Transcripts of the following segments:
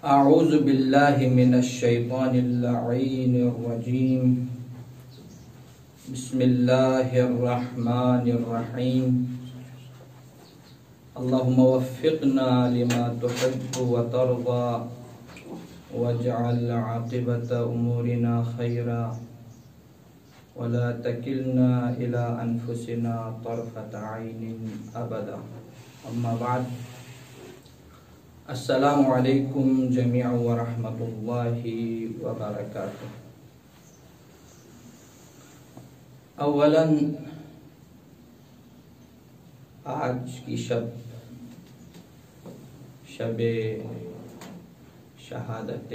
اعوذ باللہ من الشیطان اللعین الرجیم بسم اللہ الرحمن الرحیم اللہم وفقنا لما تحب وترضى واجعل عاقبت امورنا خیرا ولا تکلنا الى انفسنا طرفت عین ابدا اما بعد السلام علیکم جمیعا ورحمۃ اللہ وبرکاتہ۔ اولا آج کی شب شہادت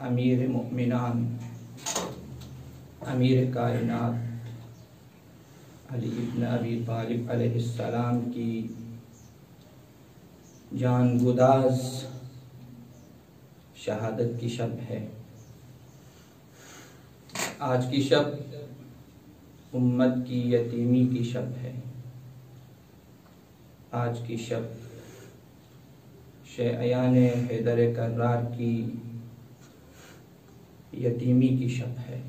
امیر مؤمنان امیر کائنات علی ابن ابی طالب علیہ السلام کی جان گداز شہادت کی شب ہے۔ آج کی شب امت کی یتیمی کی شب ہے۔ آج کی شب شیعیان حیدر کرار کی یتیمی کی شب ہے۔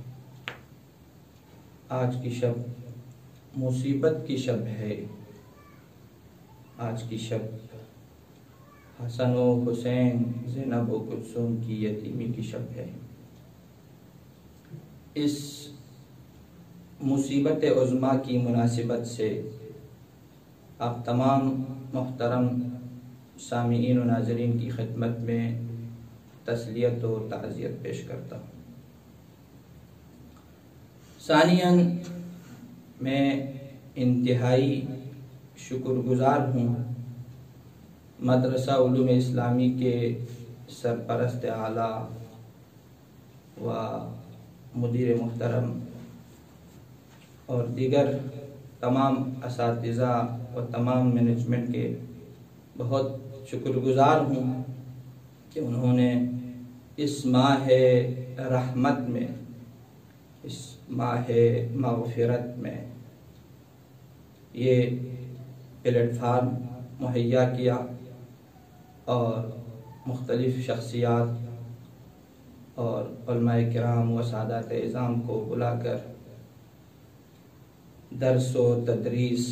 آج کی شب مصیبت کی شب ہے۔ آج کی شب حسن و حسین زینب و کلثوم کی یتیمی کی شب ہے۔ اس مصیبت عظمیٰ کی مناسبت سے آپ تمام محترم سامعین و ناظرین کی خدمت میں تسلیت و تعزیت پیش کرتا ہوں۔ ثانیاً میں انتہائی شکر گزار ہوں مدرسہ علوم اسلامی کے سرپرست اعلیٰ و مدیر محترم اور دیگر تمام اساتذہ و تمام مینجمنٹ کے بہت شکر گزار ہوں کہ انہوں نے اس ماہ رحمت میں، اس ماہ مغفرت میں یہ پلیٹ فارم مہیا کیا اور مختلف شخصیات اور علماء کرام و سادات اعظام کو بلا کر درس و تدریس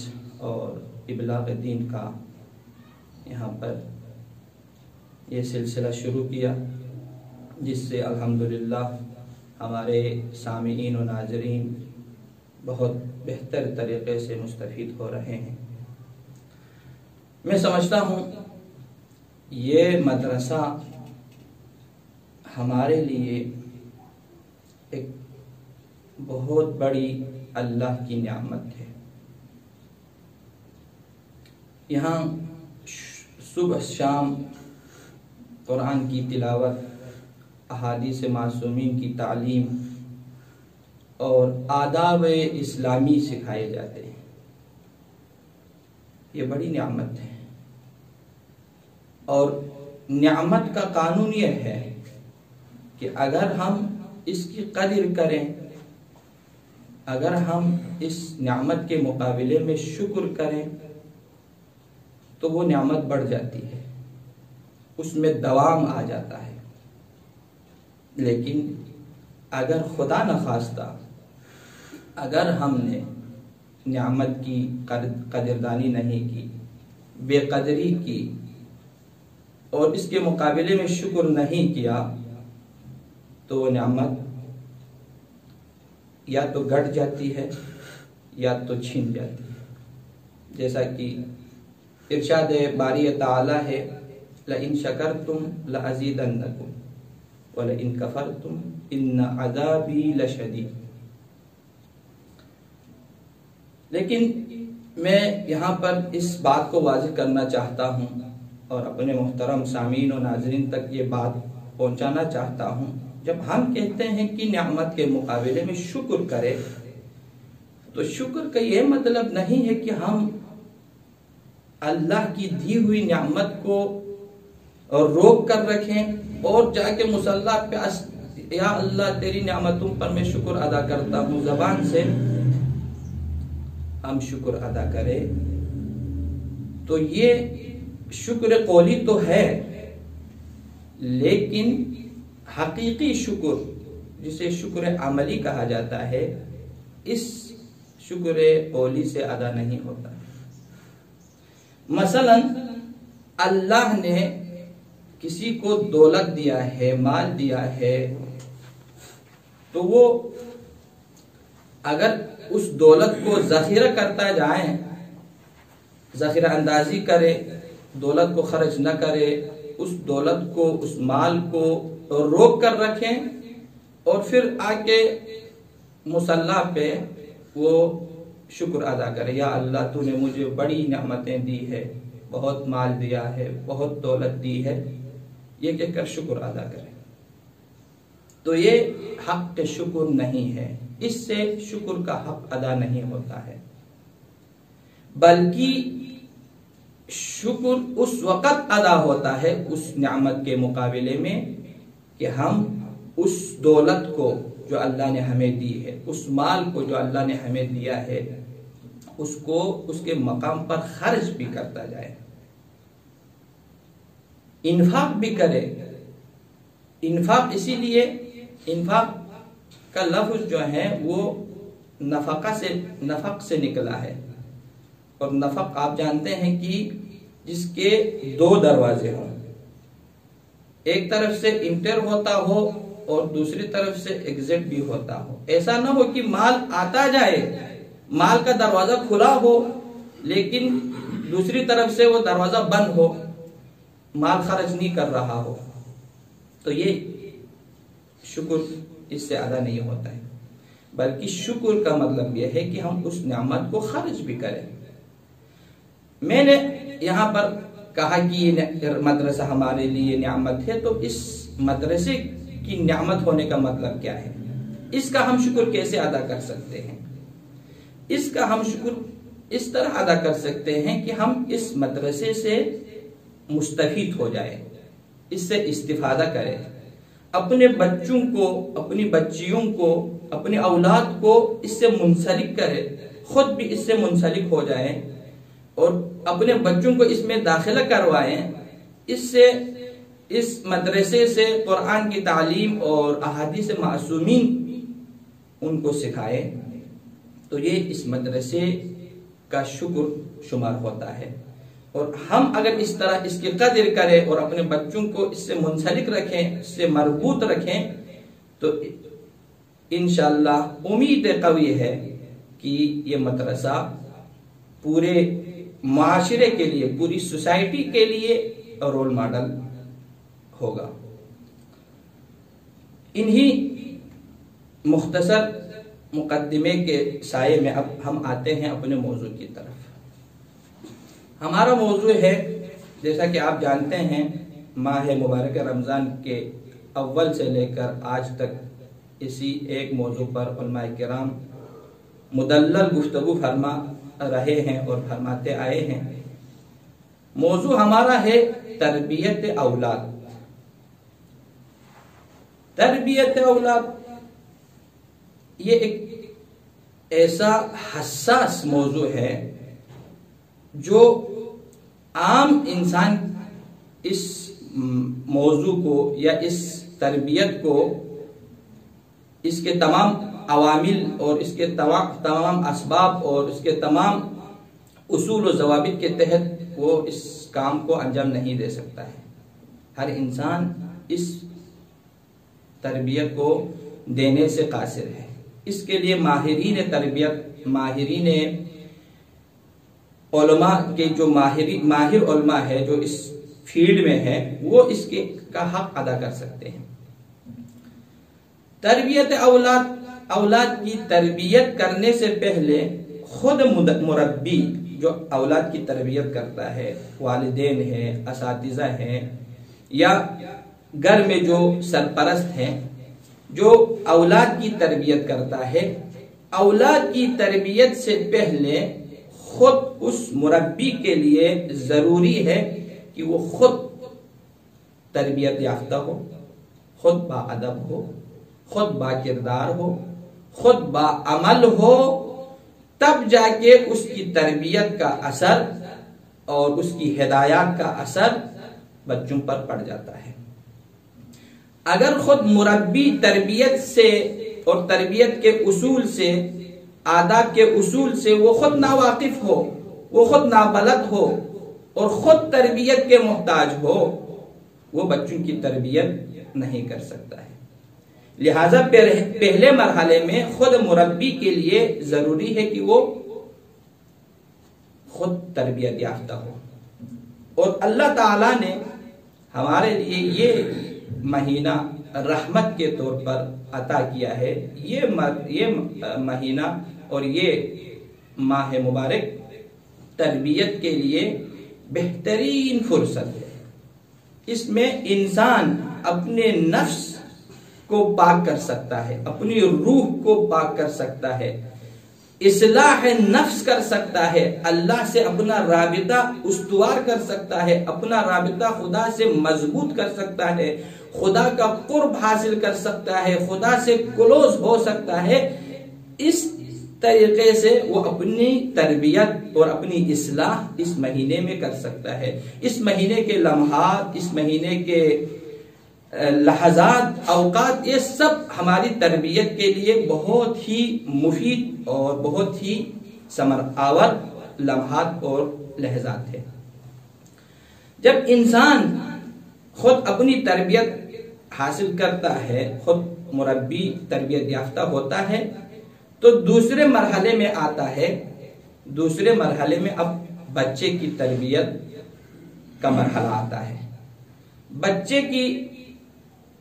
اور ابلاغ دین کا یہاں پر یہ سلسلہ شروع کیا، جس سے الحمدللہ ہمارے سامعین و ناظرین بہت بہتر طریقے سے مستفید ہو رہے ہیں۔ میں سمجھتا ہوں یہ مدرسہ ہمارے لیے ایک بہت بڑی اللہ کی نعمت ہے۔ یہاں صبح شام قرآن کی تلاوت، احادیث معصومین کی تعلیم اور آداب اسلامی سکھائے جاتے ہیں۔ یہ بڑی نعمت ہے، اور نعمت کا قانون یہ ہے کہ اگر ہم اس کی قدر کریں، اگر ہم اس نعمت کے مقابلے میں شکر کریں تو وہ نعمت بڑھ جاتی ہے، اس میں دوام آ جاتا ہے۔ لیکن اگر خدا نخواستہ اگر ہم نے نعمت کی قدردانی نہیں کی، بے قدری کی اور اس کے مقابلے میں شکر نہیں کیا، تو وہ نعمت یا تو گھٹ جاتی ہے یا تو چھن جاتی ہے۔ جیسا کہ ارشاد باری تعالی ہے، لَإِن شَكَرْتُمْ لَأَزِيدَنَّكُمْ وَلَإِن كَفَرْتُمْ إِنَّ عَذَابِي لَشَدِيدٌ۔ لیکن میں یہاں پر اس بات کو واضح کرنا چاہتا ہوں اور اپنے محترم سامعین و ناظرین تک یہ بات پہنچانا چاہتا ہوں، جب ہم کہتے ہیں کہ نعمت کے مقابلے میں شکر کرے، تو شکر کا یہ مطلب نہیں ہے کہ ہم اللہ کی دی ہوئی نعمت کو روک کر رکھیں اور جا کے مصلی پہ یا اللہ تیری نعمتوں پر میں شکر ادا کرتا ہوں، زبان سے ہم شکر ادا کریں تو یہ شکر قولی تو ہے، لیکن حقیقی شکر جسے شکر عملی کہا جاتا ہے اس شکر قولی سے ادا نہیں ہوتا۔ مثلا اللہ نے کسی کو دولت دیا ہے، مال دیا ہے، تو وہ اگر اس دولت کو ذخیرہ کرتا جائیں، ذخیرہ اندازی کرے، دولت کو خرچ نہ کرے، اس دولت کو، اس مال کو روک کر رکھیں اور پھر آ کے مصلی پہ وہ شکر ادا کرے، یا اللہ تو نے مجھے بڑی نعمتیں دی ہے، بہت مال دیا ہے، بہت دولت دی ہے، یہ کہہ کر شکر ادا کرے، تو یہ حق شکر نہیں ہے، اس سے شکر کا حق ادا نہیں ہوتا ہے۔ بلکہ شکر اس وقت ادا ہوتا ہے اس نعمت کے مقابلے میں کہ ہم اس دولت کو جو اللہ نے ہمیں دی ہے، اس مال کو جو اللہ نے ہمیں دیا ہے، اس کو اس کے مقام پر خرچ بھی کرتا جائے، انفاق بھی کرے۔ انفاق اسی لیے، انفاق کا لفظ جو ہے وہ نفق سے نکلا ہے، اور نفق آپ جانتے ہیں کہ جس کے دو دروازے ہوں، ایک طرف سے انٹر ہوتا ہو اور دوسری طرف سے ایگزٹ بھی ہوتا ہو۔ ایسا نہ ہو کہ مال آتا جائے، مال کا دروازہ کھلا ہو لیکن دوسری طرف سے وہ دروازہ بند ہو، مال خرچ نہیں کر رہا ہو، تو یہ شکر اس سے ادا نہیں ہوتا ہے۔ بلکہ شکر کا مطلب یہ ہے کہ ہم اس نعمت کو خرچ بھی کریں۔ میں نے یہاں پر کہا کہ یہ مدرسہ ہمارے لیے نعمت ہے، تو اس مدرسے کی نعمت ہونے کا مطلب کیا ہے؟ اس کا ہم شکر کیسے ادا کر سکتے ہیں؟ اس کا ہم شکر اس طرح ادا کر سکتے ہیں کہ ہم اس مدرسے سے مستفید ہو جائیں، اس سے استفادہ کریں، اپنے بچوں کو، اپنی بچیوں کو، اپنی اولاد کو اس سے منسلک کریں، خود بھی اس سے منسلک ہو جائیں اور اپنے بچوں کو اس میں داخلہ کروائیں، اس سے، اس مدرسے سے قرآن کی تعلیم اور احادیث معصومین ان کو سکھائیں، تو یہ اس مدرسے کا شکر شمار ہوتا ہے۔ اور ہم اگر اس طرح اس کی قدر کریں اور اپنے بچوں کو اس سے منسلک رکھیں، اس سے مربوط رکھیں، تو انشاءاللہ امید قوی ہے کہ یہ مدرسہ پورے معاشرے کے لیے، پوری سوسائٹی کے لیے رول ماڈل ہوگا۔ انہی مختصر مقدمے کے سائے میں اب ہم آتے ہیں اپنے موضوع کی طرف۔ ہمارا موضوع ہے، جیسا کہ آپ جانتے ہیں، ماہ مبارک رمضان کے اول سے لے کر آج تک اسی ایک موضوع پر علماء کرام مدلل گفتگو فرما رہے ہیں اور فرماتے آئے ہیں۔ موضوع ہمارا ہے تربیت اولاد۔ تربیت اولاد یہ ایک ایسا حساس موضوع ہے جو عام انسان اس موضوع کو یا اس تربیت کو، اس کے تمام عوامل اور اس کے تمام اسباب اور اس کے تمام اصول و ضوابط کے تحت وہ اس کام کو انجام نہیں دے سکتا ہے۔ ہر انسان اس تربیت کو دینے سے قاصر ہے۔ اس کے لیے ماہرین تربیت، ماہرین علماء کے جو ماہر علماء ہے جو اس فیلڈ میں ہے، وہ اس کا حق ادا کر سکتے ہیں۔ تربیت اولاد کی تربیت کرنے سے پہلے خود مربی جو اولاد کی تربیت کرتا ہے، والدین ہیں، اساتذہ ہیں، یا گھر میں جو سرپرست ہیں، جو اولاد کی تربیت کرتا ہے، اولاد کی تربیت سے پہلے خود اس مربی کے لیے ضروری ہے کہ وہ خود تربیت یافتہ ہو، خود با ادب ہو، خود با کردار ہو، خود با عمل ہو، تب جا کے اس کی تربیت کا اثر اور اس کی ہدایات کا اثر بچوں پر پڑ جاتا ہے۔ اگر خود مربی تربیت سے اور تربیت کے اصول سے، آداب کے اصول سے وہ خود ناواقف ہو، وہ خود نابلد ہو اور خود تربیت کے محتاج ہو، وہ بچوں کی تربیت نہیں کر سکتا ہے۔ لہذا پہلے مرحلے میں خود مربی کے لیے ضروری ہے کہ وہ خود تربیت یافتہ ہو۔ اور اللہ تعالیٰ نے ہمارے لیے یہ مہینہ رحمت کے طور پر عطا کیا ہے۔ یہ مہینہ اور یہ ماہ مبارک تربیت کے لیے بہترین فرصت ہے۔ اس میں انسان اپنے نفس کو پاک کر سکتا ہے، اپنی روح کو پاک کر سکتا ہے، اصلاح نفس کر سکتا ہے، اللہ سے اپنا رابطہ استوار کر سکتا ہے، اپنا رابطہ خدا سے مضبوط کر سکتا ہے، خدا کا قرب حاصل کر سکتا ہے، خدا سے کلوز ہو سکتا ہے۔ اس طریقے سے وہ اپنی تربیت اور اپنی اصلاح اس مہینے میں کر سکتا ہے۔ اس مہینے کے لمحات، اس مہینے کے لحظات، اوقات، یہ سب ہماری تربیت کے لیے بہت ہی مفید اور بہت ہی ثمر آور لمحات اور لحظات ہیں۔ جب انسان خود اپنی تربیت حاصل کرتا ہے، خود مربی تربیت یافتہ ہوتا ہے، تو دوسرے مرحلے میں آتا ہے۔ دوسرے مرحلے میں اب بچے کی تربیت کا مرحلہ آتا ہے۔ بچے کی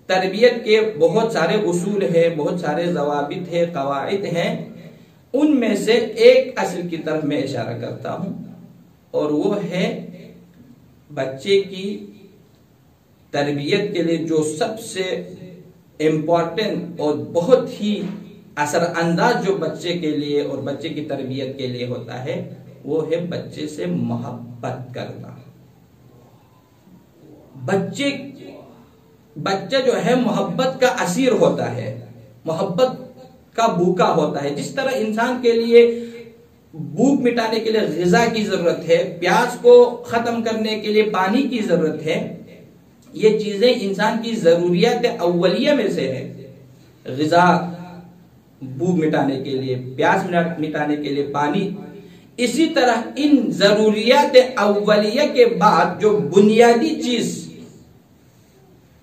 تربیت کے بہت سارے اصول ہیں، بہت سارے ضوابط ہیں، قواعد ہیں۔ ان میں سے ایک اصل کی طرف میں اشارہ کرتا ہوں، اور وہ ہے بچے کی تربیت کے لیے جو سب سے امپورٹنٹ اور بہت ہی اثر انداز جو بچے کے لیے اور بچے کی تربیت کے لیے ہوتا ہے، وہ ہے بچے سے محبت کرنا۔ بچہ جو ہے محبت کا اسیر ہوتا ہے، محبت کا بھوکا ہوتا ہے۔ جس طرح انسان کے لیے بھوک مٹانے کے لیے غذا کی ضرورت ہے، پیاس کو ختم کرنے کے لیے پانی کی ضرورت ہے، یہ چیزیں انسان کی ضروریات اولیہ میں سے ہے۔ غذا بھوک مٹانے کے لیے، پیاس مٹانے کے لیے پانی۔ اسی طرح ان ضروریات اولیہ کے بعد جو بنیادی چیز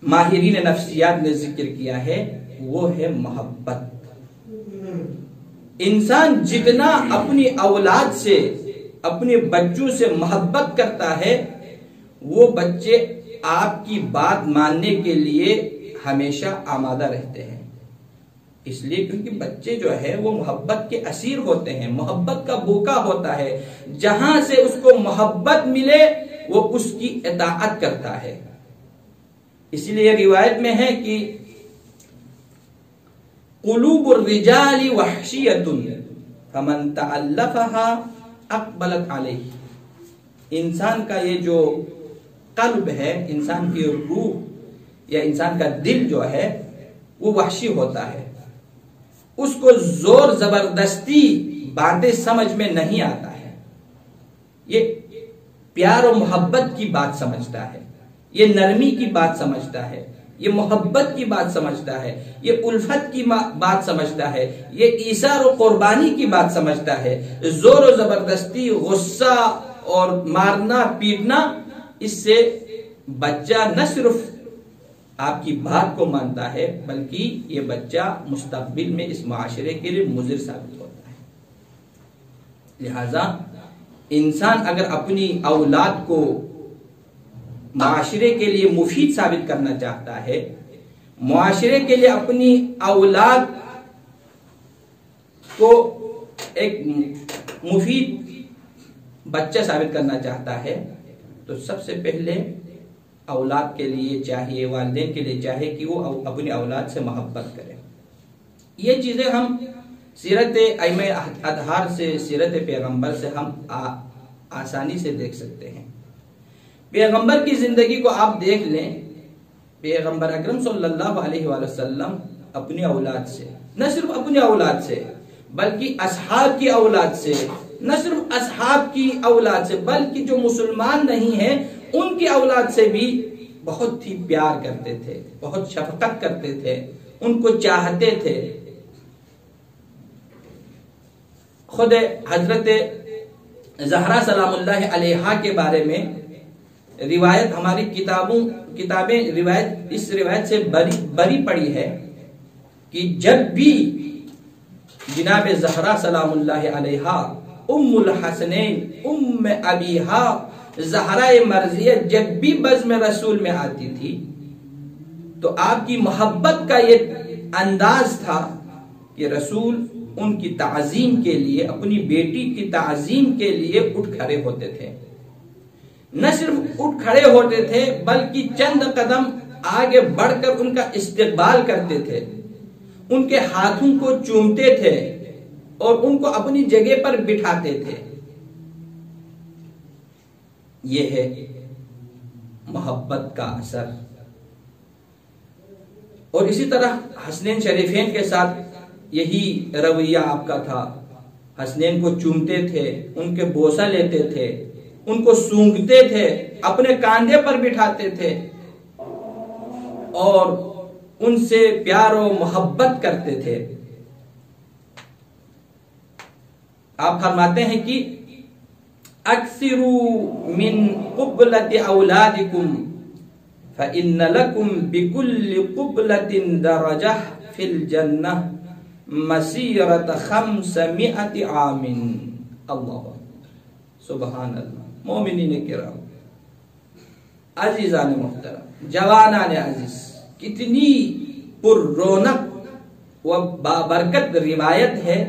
ماہرین نفسیات نے ذکر کیا ہے، وہ ہے محبت۔ انسان جتنا اپنی اولاد سے، اپنے بچوں سے محبت کرتا ہے، وہ بچے آپ کی بات ماننے کے لیے ہمیشہ آمادہ رہتے ہیں۔ اس لیے کیونکہ بچے جو ہے وہ محبت کے اسیر ہوتے ہیں، محبت کا بھوکا ہوتا ہے۔ جہاں سے اس کو محبت ملے وہ اس کی اطاعت کرتا ہے۔ اسی لیے روایت میں ہے کہ قلوب الرجال وحشیۃ فمن تألفها اقبلت علیہ۔ انسان کا یہ جو قلب ہے، انسان کی روح یا انسان کا دل جو ہے وہ وحشی ہوتا ہے۔ اس کو زور زبردستی باتیں سمجھ میں نہیں آتا ہے، یہ پیار و محبت کی بات سمجھتا ہے، یہ نرمی کی بات سمجھتا ہے، یہ محبت کی بات سمجھتا ہے، یہ الفت کی بات سمجھتا ہے، یہ ایثار و قربانی کی بات سمجھتا ہے۔ زور و زبردستی، غصہ اور مارنا پیٹنا، اس سے بچہ نہ صرف آپ کی بات کو مانتا ہے بلکہ یہ بچہ مستقبل میں اس معاشرے کے لیے مضر ثابت ہوتا ہے۔ لہذا انسان اگر اپنی اولاد کو معاشرے کے لیے مفید ثابت کرنا چاہتا ہے، معاشرے کے لیے اپنی اولاد کو ایک مفید بچہ ثابت کرنا چاہتا ہے، تو سب سے پہلے اولاد کے لیے چاہیے، والدین کے لیے چاہیے کہ وہ اپنی اولاد سے محبت کرے۔ یہ چیزیں ہم سیرت ائمہ اطہار سے، سیرت پیغمبر سے ہم آسانی سے دیکھ سکتے ہیں۔ پیغمبر کی زندگی کو آپ دیکھ لیں، پیغمبر اکرم صلی اللہ علیہ وآلہ وسلم اپنی اولاد سے، نہ صرف اپنی اولاد سے بلکہ اصحاب کی اولاد سے، نہ صرف اصحاب کی اولاد سے بلکہ جو مسلمان نہیں ہیں ان کی اولاد سے بھی بہت ہی پیار کرتے تھے، بہت شفقت کرتے تھے، ان کو چاہتے تھے۔ خود حضرت زہرا سلام اللہ علیہا کے بارے میں روایت ہماری کتابیں اس روایت سے بری پڑی ہے کہ جب بھی جناب زہرا سلام اللہ علیہا ام الحسنین ام ابیہا زہرا مرضیہ جب بھی بزم رسول میں آتی تھی تو آپ کی محبت کا یہ انداز تھا کہ رسول ان کی تعظیم کے لیے، اپنی بیٹی کی تعظیم کے لیے اٹھ کھڑے ہوتے تھے۔ نہ صرف اٹھ کھڑے ہوتے تھے بلکہ چند قدم آگے بڑھ کر ان کا استقبال کرتے تھے، ان کے ہاتھوں کو چومتے تھے اور ان کو اپنی جگہ پر بٹھاتے تھے۔ یہ ہے محبت کا اثر۔ اور اسی طرح حسنین شریفین کے ساتھ یہی رویہ آپ کا تھا۔ حسنین کو چومتے تھے، ان کے بوسہ لیتے تھے، ان کو سونگھتے تھے، اپنے کاندھے پر بٹھاتے تھے اور ان سے پیار و محبت کرتے تھے۔ آپ فرماتے ہیں کہ اکثروا من قبلۃ اولادکم فإن لکم بکل قبلۃ درجہ فی الجنہ مسیرۃ 500 عام۔ اللہ سبحان اللہ۔ مومنین کرام، عزیزان محترم، جوانان عزیز، کتنی پر رونق و بابرکت روایت ہے۔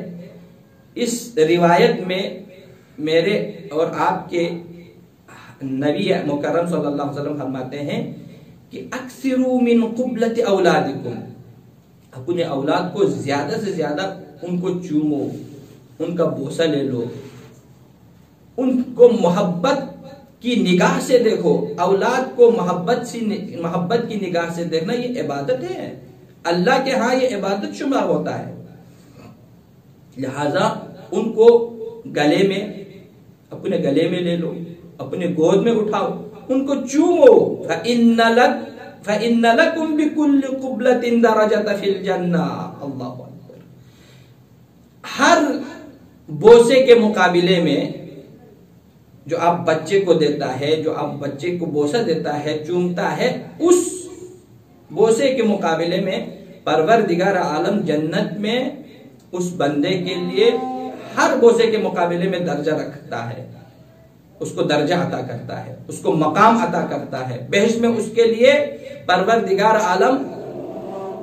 اس روایت میں میرے اور آپ کے نبی مکرم صلی اللہ علیہ وسلم فرماتے ہیں کہ اکثروا من قبلۃ اولادکم، اپنے اولاد کو زیادہ سے زیادہ ان کو چومو، ان کا بوسہ لے لو، ان کو محبت کی نگاہ سے دیکھو۔ اولاد کو محبت کی نگاہ سے دیکھنا یہ عبادت ہے، اللہ کے ہاں یہ عبادت شمار ہوتا ہے۔ لہذا ان کو اپنے گلے میں لے لو، اپنے گود میں اٹھاؤ، ان کو چومو۔ فَإِنَّ لَكُمْ بِكُلِّ قُبْلَةٍ دَرَجَةً فِي الْجَنَّةِ۔ اللہ اکبر۔ ہر بوسے کے مقابلے میں جو آپ بچے کو دیتا ہے، جو آپ بچے کو بوسہ دیتا ہے، چومتا ہے، اس بوسے کے مقابلے میں پروردگار عالم جنت میں اس بندے کے لیے ہر بوسے کے مقابلے میں درجہ رکھتا ہے، اس کو درجہ عطا کرتا ہے، اس کو مقام عطا کرتا ہے۔ بہشت میں اس کے لیے پروردگار عالم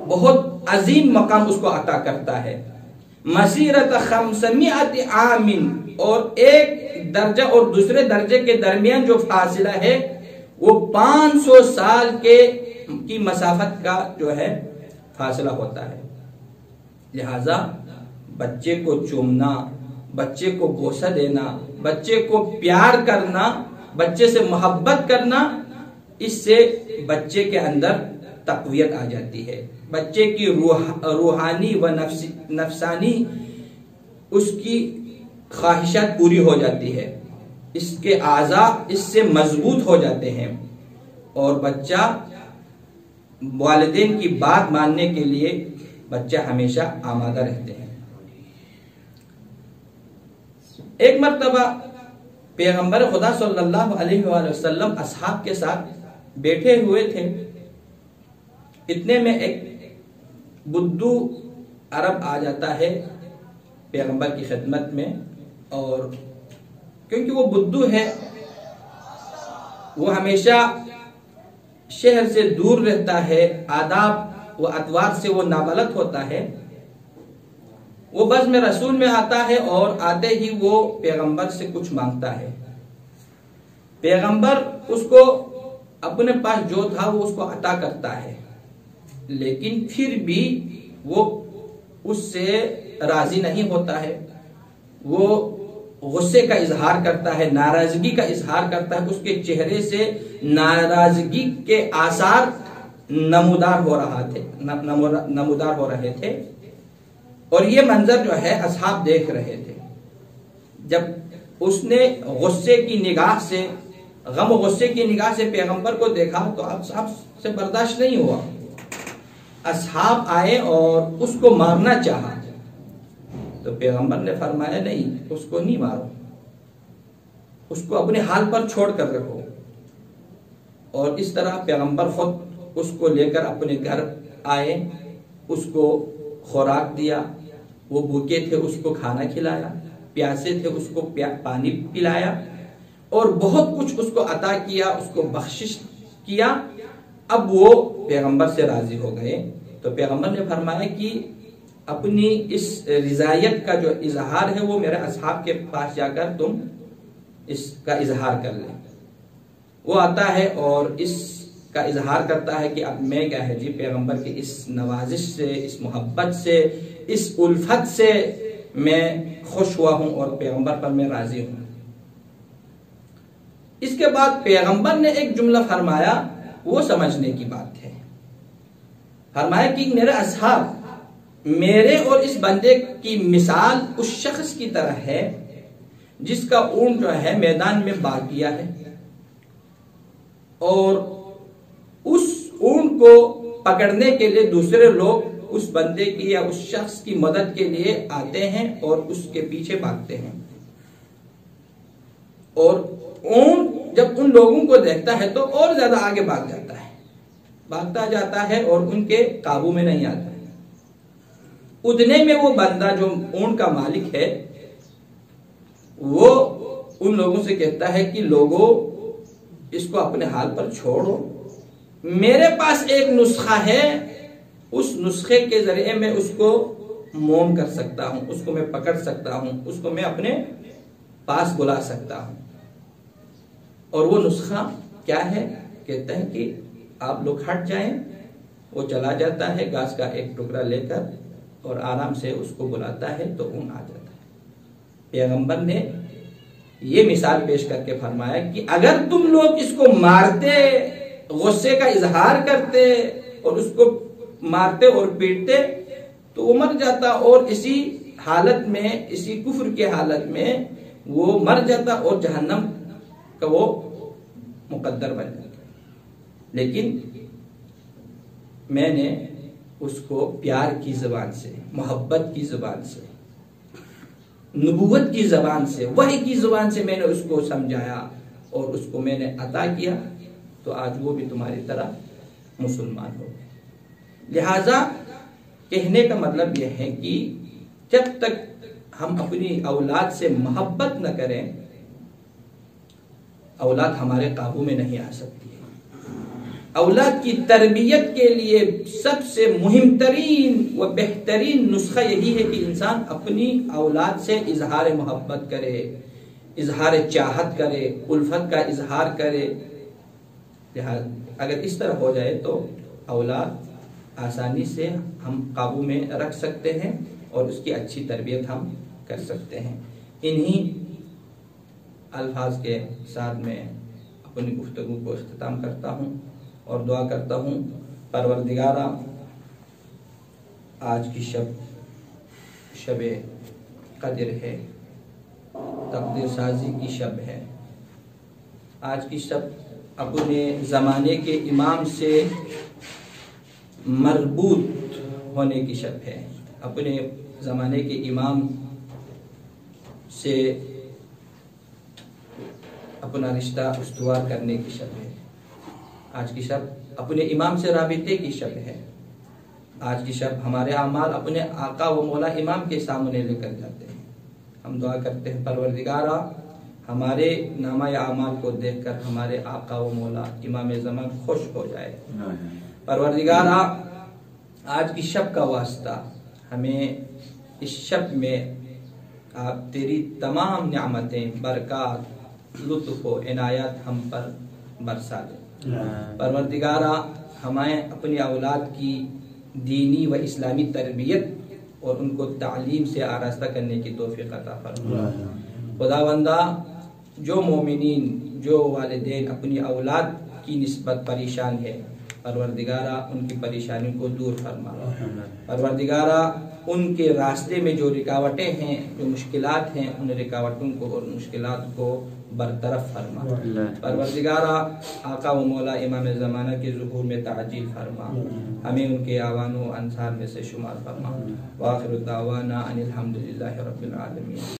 بہت عظیم مقام اس کو عطا کرتا ہے۔ مسیرت 500 عام، اور ایک درجہ اور دوسرے درجے کے درمیان جو فاصلہ ہے وہ 500 سال کی مسافت کا جو ہے فاصلہ ہوتا ہے۔ لہذا بچے کو چومنا، بچے کو بوسہ دینا، بچے کو پیار کرنا، بچے سے محبت کرنا، اس سے بچے کے اندر تقویت آ جاتی ہے، بچے کی روحانی و نفسانی اس کی خواہشات پوری ہو جاتی ہے، اس کے اعضاء اس سے مضبوط ہو جاتے ہیں، اور بچہ والدین کی بات ماننے کے لیے بچہ ہمیشہ آمادہ رہتے ہیں۔ ایک مرتبہ پیغمبر خدا صلی اللہ علیہ وآلہ وسلم اصحاب کے ساتھ بیٹھے ہوئے تھے، اتنے میں ایک بدو عرب آ جاتا ہے پیغمبر کی خدمت میں، اور کیونکہ وہ بدو ہے، وہ ہمیشہ شہر سے دور رہتا ہے، آداب و اطوار سے وہ نابلد ہوتا ہے، وہ بزم رسول میں آتا ہے اور آتے ہی وہ پیغمبر سے کچھ مانگتا ہے۔ پیغمبر اس کو اپنے پاس جو تھا وہ اس کو عطا کرتا ہے، لیکن پھر بھی وہ اس سے راضی نہیں ہوتا ہے، وہ غصے کا اظہار کرتا ہے، ناراضگی کا اظہار کرتا ہے، اس کے چہرے سے ناراضگی کے آثار نمودار ہو رہے تھے، اور یہ منظر جو ہے اصحاب دیکھ رہے تھے۔ جب اس نے غصے کی نگاہ سے غم و غصے کی نگاہ سے پیغمبر کو دیکھا تو اصحاب سے برداشت نہیں ہوا. اصحاب آئے اور اس کو مارنا چاہا تو پیغمبر نے فرمایا نہیں، اس کو نہیں مارو، اس کو اپنے حال پر چھوڑ کر رکھو. اور اس طرح پیغمبر خود اس کو لے کر اپنے گھر آئے، اس کو خوراک دیا. وہ بھوکے تھے اس کو کھانا کھلایا، پیاسے تھے اس کو پانی پلایا، اور بہت کچھ اس کو عطا کیا، اس کو بخشش کیا. اب وہ پیغمبر سے راضی ہو گئے تو پیغمبر نے فرمایا کہ اپنی اس رضایت کا جو اظہار ہے وہ میرے اصحاب کے پاس جا کر تم اس کا اظہار کر لیں. وہ آتا ہے اور اس کا اظہار کرتا ہے کہ اب میں کیا ہے جی پیغمبر کی اس نوازش سے، اس محبت سے، اس الفت سے میں خوش ہوا ہوں اور پیغمبر پر میں راضی ہوں. اس کے بعد پیغمبر نے ایک جملہ فرمایا، وہ سمجھنے کی بات ہے. فرمایا کہ میرے اصحاب میرے اور اس بندے کی مثال اس شخص کی طرح ہے جس کا اونٹ جو ہے میدان میں باغ کیا ہے، اور اس اونٹ کو پکڑنے کے لیے دوسرے لوگ اس بندے کی یا اس شخص کی مدد کے لیے آتے ہیں اور اس کے پیچھے بھاگتے ہیں. اور اونٹ جب ان لوگوں کو دیکھتا ہے تو اور زیادہ آگے بھاگ جاتا ہے، بھاگتا جاتا ہے اور ان کے قابو میں نہیں آتا. اتنے میں وہ بندہ جو اونٹ کا مالک ہے وہ ان لوگوں سے کہتا ہے کہ لوگوں اس کو اپنے حال پر چھوڑو، میرے پاس ایک نسخہ ہے، اس نسخے کے ذریعے میں اس کو موم کر سکتا ہوں، اس کو میں پکڑ سکتا ہوں، اس کو میں اپنے پاس بلا سکتا ہوں. اور وہ نسخہ کیا ہے؟ کہتا ہے کہ آپ لوگ ہٹ جائیں. وہ چلا جاتا ہے گھاس کا ایک ٹکڑا لے کر اور آرام سے اس کو بلاتا ہے تو اون آ جاتا ہے. پیغمبر نے یہ مثال پیش کر کے فرمایا کہ اگر تم لوگ اس کو مارتے، غصے کا اظہار کرتے اور اس کو مارتے اور پیٹتے تو وہ مر جاتا، اور اسی حالت میں، اسی کفر کے حالت میں وہ مر جاتا اور جہنم کا وہ مقدر بن جاتا. لیکن میں نے اس کو پیار کی زبان سے، محبت کی زبان سے، نبوت کی زبان سے، وحی کی زبان سے میں نے اس کو سمجھایا اور اس کو میں نے عطا کیا تو آج وہ بھی تمہاری طرح مسلمان ہو گئے. لہذا کہنے کا مطلب یہ ہے کہ جب تک ہم اپنی اولاد سے محبت نہ کریں اولاد ہمارے قابو میں نہیں آ سکتی. اولاد کی تربیت کے لیے سب سے مہم ترین و بہترین نسخہ یہی ہے کہ انسان اپنی اولاد سے اظہار محبت کرے، اظہار چاہت کرے، الفت کا اظہار کرے. اگر اس طرح ہو جائے تو اولاد آسانی سے ہم قابو میں رکھ سکتے ہیں اور اس کی اچھی تربیت ہم کر سکتے ہیں. انہی الفاظ کے ساتھ میں اپنی گفتگو کو اختتام کرتا ہوں اور دعا کرتا ہوں پروردگارا آج کی شب قدر ہے، تقدیر سازی کی شب ہے. آج کی شب اپنے زمانے کے امام سے مربوط ہونے کی شب ہے، اپنے زمانے کے امام سے اپنا رشتہ استوار کرنے کی شب ہے. آج کی شب اپنے امام سے رابطے کی شب ہے. آج کی شب ہمارے اعمال اپنے آقا و مولا امام کے سامنے لے کر جاتے ہیں. ہم دعا کرتے ہیں پروردگارا ہمارے نامہ اعمال کو دیکھ کر ہمارے آقا و مولا امام زمان خوش ہو جائے. پروردگارا آج کی شب کا واسطہ ہمیں اس شب میں آپ تیری تمام نعمتیں، برکات، لطف و عنایات ہم پر برسا دے. پروردگارا ہمیں اپنی اولاد کی دینی و اسلامی تربیت اور ان کو تعلیم سے آراستہ کرنے کی توفیق عطا فرما. خداوندہ جو مومنین، جو والدین اپنی اولاد کی نسبت پریشان ہے پروردگارہ ان کی پریشانیوں کو دور فرما، پروردگارہ ان کے راستے میں جو رکاوٹیں ہیں، جو مشکلات ہیں، ان رکاوٹوں کو اور مشکلات کو برطرف فرما، پروردگارہ آقا و مولا امام زمانہ کے ظہور میں تعجیل فرما، ہمیں ان کے اعوان و انصار میں سے شمار فرما۔ وآخر دعوانا ان الحمدللہ رب العالمین۔